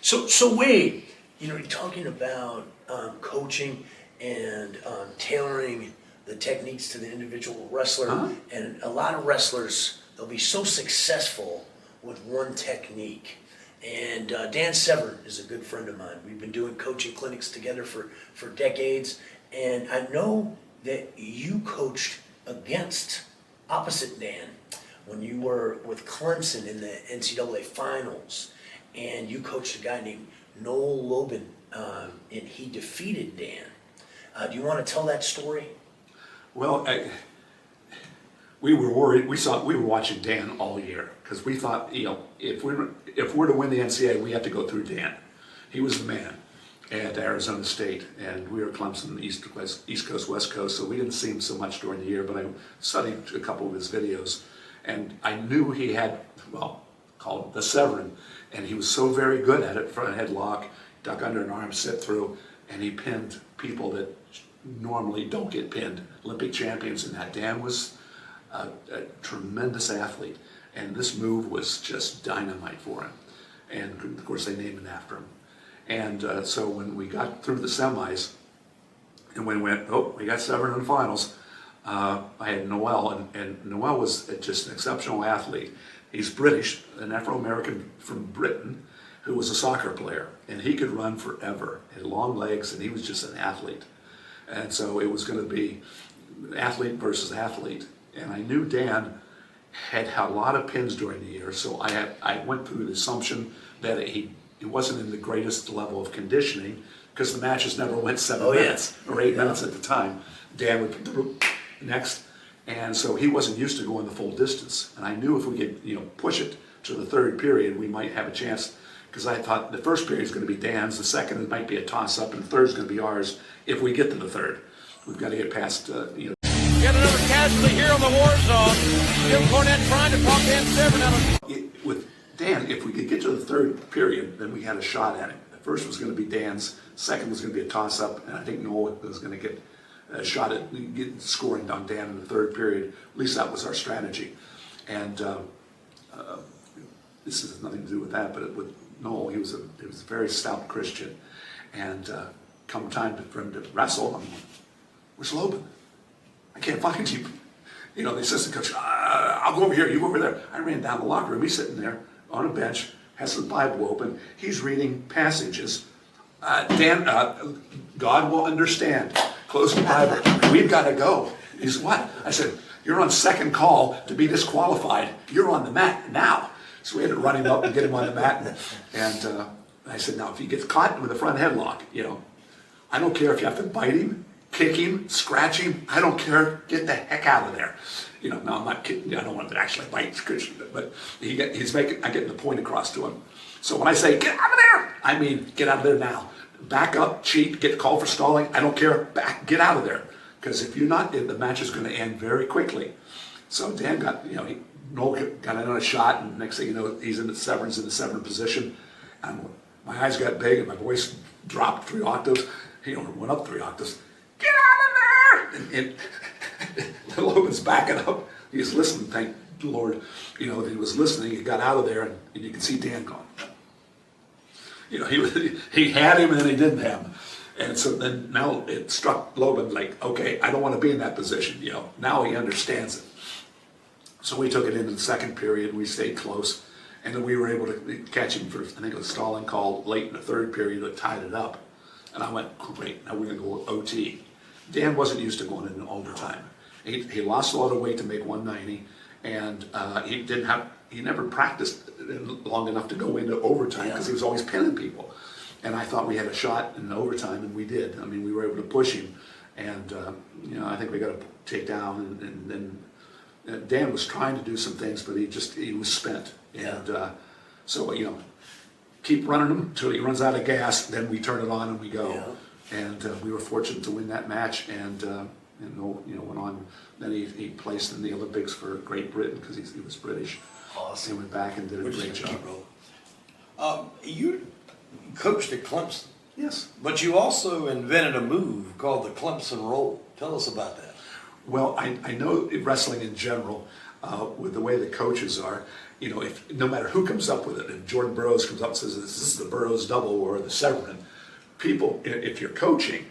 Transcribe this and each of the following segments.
So Wade, you're talking about coaching and tailoring the techniques to the individual wrestler, and a lot of wrestlers, they'll be so successful with one technique. And Dan Severn is a good friend of mine. We've been doing coaching clinics together for decades, and I know that you coached against opposite Dan when you were with Clemson in the NCAA finals, and you coached a guy named Noel Lobin, and he defeated Dan. Do you want to tell that story? Well, we were worried. We were watching Dan all year because we thought, if we're to win the NCAA, we have to go through Dan. He was the man at Arizona State, and we were Clemson, East Coast, West Coast, so we didn't see him so much during the year. But I studied a couple of his videos, and I knew he had, called the Severn, and he was so very good at it. Front headlock, duck under an arm, sit through, and he pinned people that normally don't get pinned, Olympic champions in that. Dan was a tremendous athlete, and this move was just dynamite for him. And of course they named it after him. And so when we got through the semis, and when we went, we got Severn in the finals, I had Noel, and Noel was just an exceptional athlete. He's British, an Afro-American from Britain, who was a soccer player, and he could run forever. He had long legs, and he was just an athlete. And so it was going to be athlete versus athlete. And I knew Dan had had a lot of pins during the year, so I went through the assumption that he wasn't in the greatest level of conditioning, because the matches never went 7 minutes or 8 minutes at the time. Dan would put the next, and so he wasn't used to going the full distance. And I knew if we could push it to the third period, we might have a chance, because I thought the first period is going to be Dan's, the second it might be a toss-up, and the third is going to be ours if we get to the third. We've got to get past, Get another casualty here on the war zone. Jim Cornette trying to talk Dan Severn out of... With Dan, if we could get to the third period, then we had a shot at it. The first was going to be Dan's, second was going to be a toss-up, and I think Noel was going to get a shot at scoring on Dan in the third period. At least that was our strategy. And this has nothing to do with that, but with Noel, he was a very stout Christian. And come time for him to wrestle, I'm like, where's Lobin? I can't find you. The assistant coach, I'll go over here, you go over there. I ran down the locker room, he's sitting there on a bench, has the Bible open, he's reading passages. Dan, God will understand. Close the Bible. We've got to go. He said, what? I said, you're on second call to be disqualified. You're on the mat now. So we had to run him up and get him on the mat. And I said, now if he gets caught with a front headlock, I don't care if you have to bite him, kick him, scratch him. I don't care. Get the heck out of there. No, I'm not kidding. I don't want to actually bite Christian, but I'm getting the point across to him. So when I say, get out of there, I mean, get out of there now. Back up, cheat, get called for stalling. I don't care. Get out of there. Because if you're not, the match is going to end very quickly. So Dan got, Noel got another shot, and next thing you know, he's in the Severn position. And my eyes got big, and my voice dropped 3 octaves. Went up 3 octaves. Get out of there! And Logan's backing up. He's listening, thank the Lord. He was listening. He got out of there, and you can see Dan gone. He had him, and then he didn't have him. And so then now it struck Lobin like, okay, I don't want to be in that position. Now he understands it. So we took it into the second period. We stayed close, and then we were able to catch him for, I think it was stalling call late in the third period that tied it up. And I went, great, now we're going to go OT. Dan wasn't used to going into overtime. He lost a lot of weight to make 190, and he never practiced long enough to go into overtime because he was always pinning people. And I thought we had a shot in overtime, and we did. I mean, we were able to push him, and I think we got a takedown, and then Dan was trying to do some things, but he was spent. And so keep running him until he runs out of gas, then we turn it on and we go. Yeah. And we were fortunate to win that match, and went on. Then he placed in the Olympics for Great Britain because he was British. Awesome. He went back and did a great job. You coached at Clemson. Yes. But you also invented a move called the Clemson Roll. Tell us about that. Well, I know wrestling in general, with the way the coaches are, if no matter who comes up with it, if Jordan Burroughs comes up and says this is the Burroughs double or the Severn, people, if you're coaching,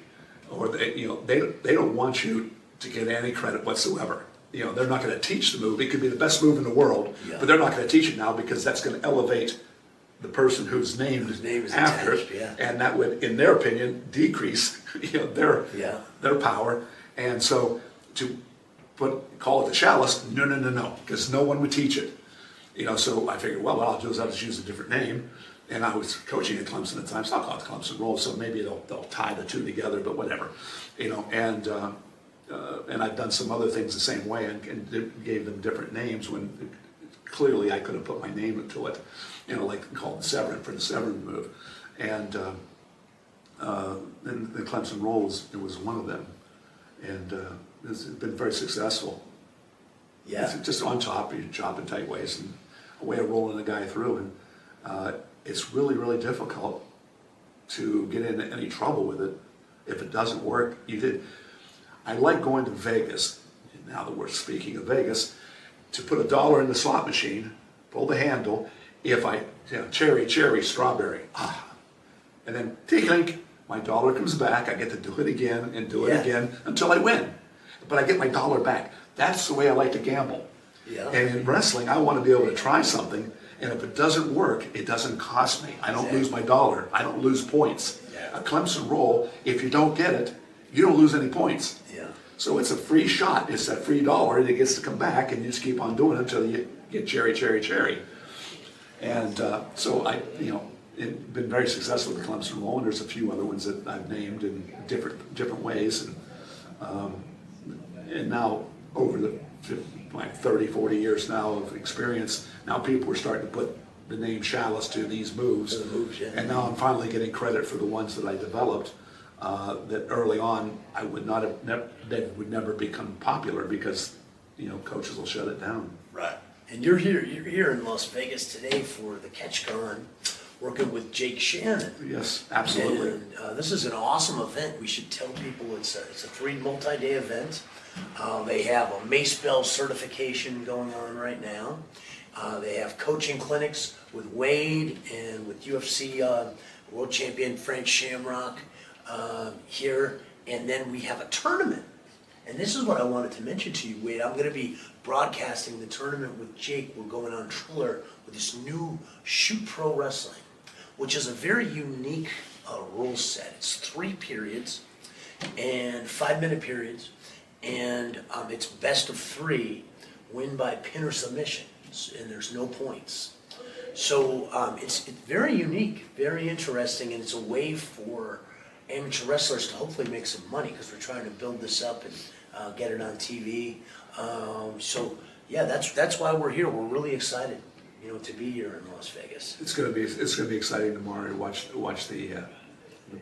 or they don't want you to get any credit whatsoever. They're not going to teach the move. It could be the best move in the world, but they're not going to teach it now because that's going to elevate the person whose name is after it, and that would, in their opinion, decrease their power. And so to call it the chalice, no, because no one would teach it. So I figured, well, what I'll do is I'll just use a different name. And I was coaching at Clemson at the time, so I'll call it the Clemson Roll. So maybe they'll tie the two together, but whatever, And I've done some other things the same way and gave them different names when clearly I could have put my name to it, like called the Severn for the Severn move. And then the Clemson Roll was one of them, and it's been very successful. Yeah. It's just on top, you chop in tight ways and a way of rolling the guy through. And it's really, really difficult to get into any trouble with it. If it doesn't work, I like going to Vegas, now that we're speaking of Vegas, to put $1 in the slot machine, pull the handle, if I, cherry, strawberry, and then tinkling, my dollar comes back, I get to do it again and do it again until I win. But I get my dollar back. That's the way I like to gamble. Yeah. And in wrestling, I want to be able to try something, and if it doesn't work, it doesn't cost me. I don't lose my dollar. I don't lose points. Yeah. A Clemson Roll, if you don't get it, you don't lose any points. Yeah. So it's a free shot. It's that free dollar that gets to come back, and you just keep on doing it until you get cherry. And so it's been very successful with the Clemson Roll, and there's a few other ones that I've named in different ways. And now over the 30, 40 years now of experience, now people are starting to put the name Chalice to these moves. And now I'm finally getting credit for the ones that I developed that early on I would not have, they would never become popular because, coaches will shut it down. Right. And you're here in Las Vegas today for the CatchCon, working with Jake Shannon. Yes, absolutely. And this is an awesome event. We should tell people it's a multi-day event. They have a Mace Bell certification going on right now. They have coaching clinics with Wade and with UFC world champion Frank Shamrock here. And then we have a tournament. And this is what I wanted to mention to you, Wade. I'm going to be broadcasting the tournament with Jake. We're going on Triller with this new Shoot Pro Wrestling, which is a very unique rule set. It's 3 periods and 5-minute periods. And it's best of 3, win by pin or submission, and there's no points. So it's very unique, very interesting, and it's a way for amateur wrestlers to hopefully make some money because we're trying to build this up and get it on TV. So yeah, that's why we're here. We're really excited, to be here in Las Vegas. It's going to be exciting tomorrow to watch the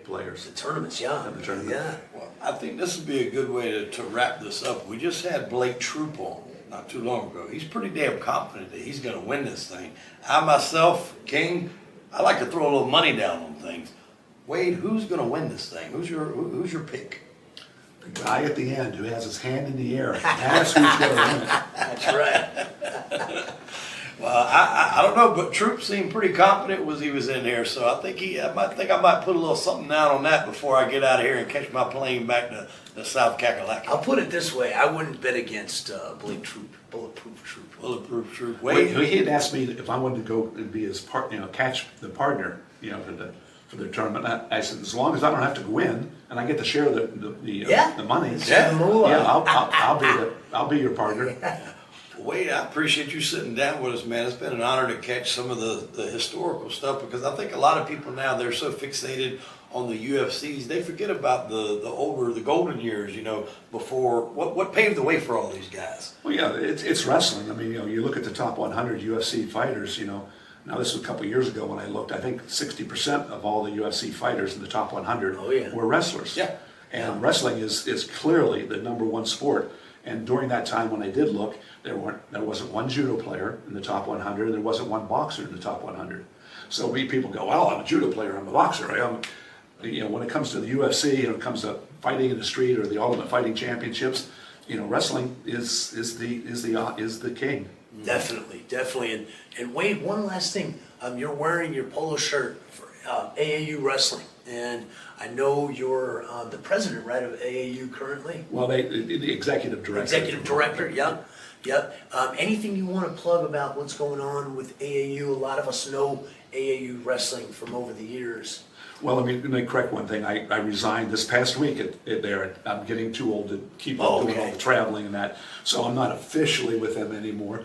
players. The tournaments, yeah. The tournament. Yeah. Well, I think this would be a good way to wrap this up. We just had Blake Troop on not too long ago. He's pretty damn confident that he's going to win this thing. I myself, King, I like to throw a little money down on things. Wade, who's going to win this thing? Who's your pick? The guy at the end who has his hand in the air. That's who's going to win it. That's right. Well, I don't know, but Troop seemed pretty confident as he was in here, so I might put a little something down on that before I get out of here and catch my plane back to South Kakalaki. I'll put it this way: I wouldn't bet against Blake Troop, Bulletproof Troop. Bulletproof Troop. Wait, he had asked me if I wanted to go and be his catch the partner, for the tournament. I said, as long as I don't have to go in and I get to share the money, I'll be your partner. Wade, I appreciate you sitting down with us, man. It's been an honor to catch some of the historical stuff because I think a lot of people now, they're so fixated on the UFCs, they forget about the golden years, before what paved the way for all these guys. Well, yeah, it's wrestling. I mean, you look at the top 100 UFC fighters, now this was a couple of years ago when I looked, I think 60% of all the UFC fighters in the top 100 were wrestlers. Yeah. And wrestling is clearly the #1 sport. And during that time when I did look, there wasn't one judo player in the top 100, and there wasn't one boxer in the top 100. So people go, well, I'm a judo player, I'm a boxer. When it comes to the UFC, and it comes to fighting in the street or the Ultimate Fighting Championships, wrestling is the king. Definitely, definitely. And Wade, one last thing. You're wearing your polo shirt for AAU Wrestling, and I know you're the president, right, of AAU currently? Well, the executive director. Executive director, yep, yep. Anything you want to plug about what's going on with AAU? A lot of us know AAU Wrestling from over the years. Well, let me correct one thing. I resigned this past week there. I'm getting too old to keep up doing all the traveling and that, so I'm not officially with them anymore.